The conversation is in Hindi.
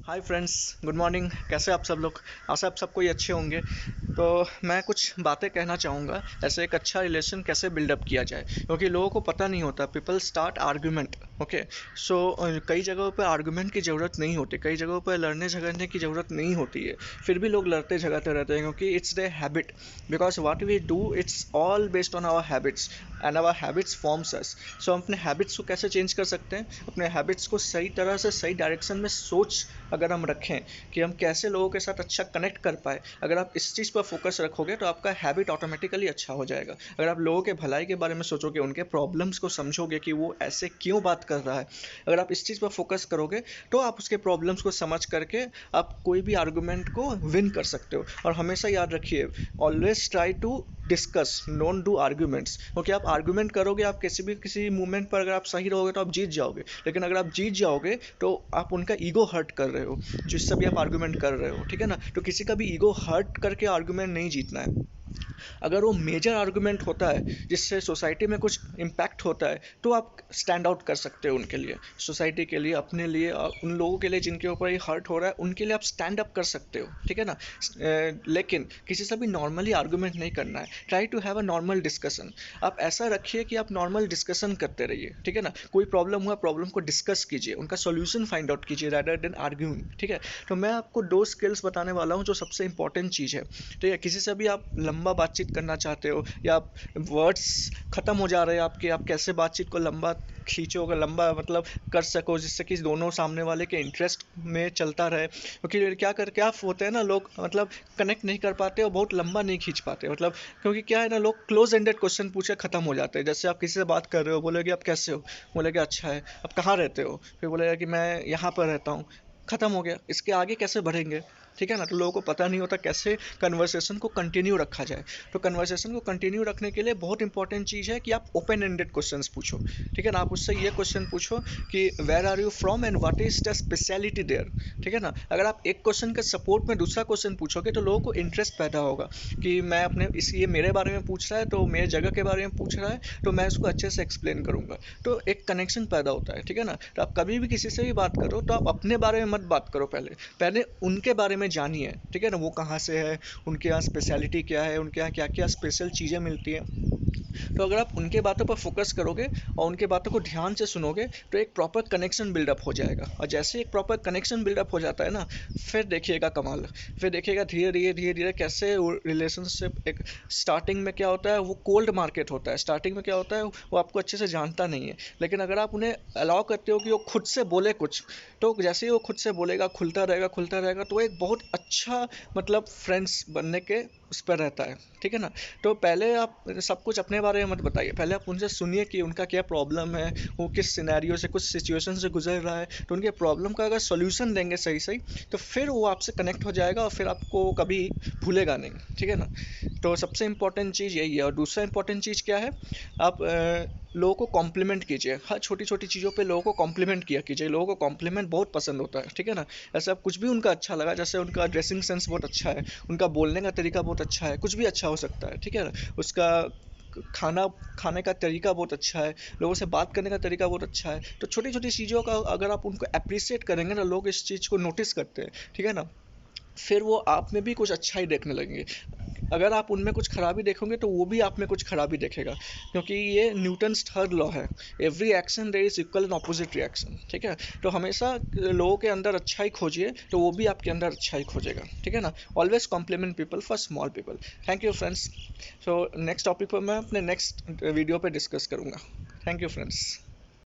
Hi friends, good morning. कैसे आप सब लोग? आशा आप सब कोई अच्छे होंगे। तो मैं कुछ बातें कहना चाहूँगा, ऐसे एक अच्छा रिलेशन कैसे बिल्डअप किया जाए, क्योंकि लोगों को पता नहीं होता। People start argument. ओके, सो कई जगहों पे आर्गुमेंट की ज़रूरत नहीं होती, कई जगहों पे लड़ने झगड़ने की ज़रूरत नहीं होती है, फिर भी लोग लड़ते झगड़ते रहते हैं क्योंकि it's their habit. Because what we do it's all based on our habits and our habits forms us. So हम अपने हैबिट्स को कैसे चेंज कर सकते हैं? अपने हैबिट्स को सही तरह से सही डायरेक्शन में सोच अगर हम रखें कि हम कैसे लोगों के साथ अच्छा कनेक्ट कर पाए, अगर आप इस चीज़ पर फोकस रखोगे तो आपका हैबिट ऑटोमेटिकली अच्छा हो जाएगा। अगर आप लोगों के भलाई के बारे में सोचोगे, उनके प्रॉब्लम्स को समझोगे कि वो ऐसे क्यों बात कर रहा है, अगर आप इस चीज़ पर फोकस करोगे तो आप उसके प्रॉब्लम्स को समझ करके आप कोई भी आर्गूमेंट को विन कर सकते हो। और हमेशा याद रखिए, always try to discuss, don't do arguments. क्योंकि आप आर्ग्यूमेंट करोगे, आप किसी मूवमेंट पर अगर आप सही रहोगे तो आप जीत जाओगे, लेकिन अगर आप जीत जाओगे तो आप उनका ईगो हर्ट कर रहे हो जिससे भी आप आर्गुमेंट कर रहे हो। ठीक है ना? तो किसी का भी ईगो हर्ट करके आर्गुमेंट नहीं जीतना है। अगर वो मेजर आर्गुमेंट होता है जिससे सोसाइटी में कुछ इम्पैक्ट होता है तो आप स्टैंड आउट कर सकते हो उनके लिए, सोसाइटी के लिए, अपने लिए, उन लोगों के लिए जिनके ऊपर ये हर्ट हो रहा है उनके लिए आप स्टैंड अप कर सकते हो। ठीक है ना? लेकिन किसी से भी नॉर्मली आर्गुमेंट नहीं करना है। Try to have a normal discussion. आप ऐसा रखिए कि आप नॉर्मल डिस्कशन करते रहिए। ठीक है ना? कोई प्रॉब्लम हुआ, प्रॉब्लम को डिस्कस कीजिए, उनका सोल्यूशन फाइंड आउट कीजिए रादर देन आर्ग्यूइंग। ठीक है? तो मैं आपको दो स्किल्स बताने वाला हूँ जो सबसे इंपॉर्टेंट चीज़ है। ठीक है? किसी से भी आप लंबा बातचीत करना चाहते हो या आप वर्ड्स ख़त्म हो जा रहे हैं आपके, आप कैसे बातचीत को लंबा खींचोगे, लंबा मतलब कर सको जिससे कि दोनों सामने वाले के इंटरेस्ट में चलता रहे। क्योंकि क्या होते हैं ना, लोग मतलब कनेक्ट नहीं कर पाते और बहुत लंबा नहीं खींच पाते। मतलब क्योंकि क्या है ना, लोग क्लोज एंडेड क्वेश्चन पूछे ख़त्म हो जाते हैं। जैसे आप किसी से बात कर रहे हो, बोलोगे आप कैसे हो, बोलेगे अच्छा है, आप कहाँ रहते हो, फिर बोलेगा कि मैं यहाँ पर रहता हूँ, ख़त्म हो गया। इसके आगे कैसे बढ़ेंगे? ठीक है ना? तो लोगों को पता नहीं होता कैसे कन्वर्सेशन को कंटिन्यू रखा जाए। तो कन्वर्सेशन को कंटिन्यू रखने के लिए बहुत इंपॉर्टेंट चीज़ है कि आप ओपन एंडेड क्वेश्चंस पूछो। ठीक है ना? आप उससे ये क्वेश्चन पूछो कि where are you from and what is the speciality there. ठीक है ना? अगर आप एक क्वेश्चन के सपोर्ट में दूसरा क्वेश्चन पूछोगे तो लोगों को इंटरेस्ट पैदा होगा कि मैं अपने इस ये मेरे बारे में पूछ रहा है तो मेरे जगह के बारे में पूछ रहा है तो मैं उसको अच्छे से एक्सप्लेन करूंगा। तो एक कनेक्शन पैदा होता है। ठीक है ना? तो आप कभी भी किसी से भी बात करो तो आप अपने बारे में मत बात करो, पहले पहले उनके बारे में जानिए। ठीक है ना? वो कहाँ से है, उनके यहाँ स्पेशलिटी क्या है, उनके यहाँ क्या क्या स्पेशल चीज़ें मिलती हैं। तो अगर आप उनके बातों पर फोकस करोगे और उनके बातों को ध्यान से सुनोगे तो एक प्रॉपर कनेक्शन बिल्डअप हो जाएगा। और जैसे एक प्रॉपर कनेक्शन बिल्डअप हो जाता है ना, फिर देखिएगा कमाल। फिर देखिएगा धीरे धीरे धीरे धीरे कैसे रिलेशनशिप एक, स्टार्टिंग में क्या होता है, वो कोल्ड मार्केट होता है। स्टार्टिंग में क्या होता है, वो आपको अच्छे से जानता नहीं है, लेकिन अगर आप उन्हें अलाउ करते हो कि वो खुद से बोले कुछ, तो जैसे ही वो खुद से बोलेगा, खुलता रहेगा तो एक बहुत अच्छा मतलब फ्रेंड्स बनने के उस पर रहता है। ठीक है ना? तो पहले आप सब कुछ अपने बारे में मत बताइए, पहले आप उनसे सुनिए कि उनका क्या प्रॉब्लम है, वो किस सिनेरियो से, कुछ सिचुएशन से गुजर रहा है। तो उनके प्रॉब्लम का अगर सॉल्यूशन देंगे सही सही तो फिर वो आपसे कनेक्ट हो जाएगा और फिर आपको कभी भूलेगा नहीं। ठीक है ना? तो सबसे इंपॉर्टेंट चीज़ यही है। और दूसरा इंपॉर्टेंट चीज़ क्या है, आप लोगों को कॉम्प्लीमेंट कीजिए। हर छोटी छोटी चीज़ों पे लोगों को कॉम्प्लीमेंट किया कीजिए, लोगों को कॉम्प्लीमेंट बहुत पसंद होता है। ठीक है ना? ऐसे आप कुछ भी उनका अच्छा लगा, जैसे उनका ड्रेसिंग सेंस बहुत अच्छा है, उनका बोलने का तरीका बहुत अच्छा है, कुछ भी अच्छा हो सकता है। ठीक है ना? उसका खाना खाने का तरीका बहुत अच्छा है, लोगों से बात करने का तरीका बहुत अच्छा है। तो छोटी छोटी चीज़ों का अगर आप उनको अप्रिसिएट करेंगे ना, लोग इस चीज़ को नोटिस करते हैं। ठीक है ना? फिर वो आप में भी कुछ अच्छा ही देखने लगेंगे। अगर आप उनमें कुछ खराबी देखोगे तो वो भी आप में कुछ खराबी देखेगा, क्योंकि ये न्यूटन्स थर्ड लॉ है, every action there is equal and opposite reaction. ठीक है? तो हमेशा लोगों के अंदर अच्छा ही खोजिए तो वो भी आपके अंदर अच्छा ही खोजेगा। ठीक है ना? Always compliment people for small people. Thank you friends. So next topic पर मैं अपने नेक्स्ट वीडियो पे डिस्कस करूँगा। Thank you friends.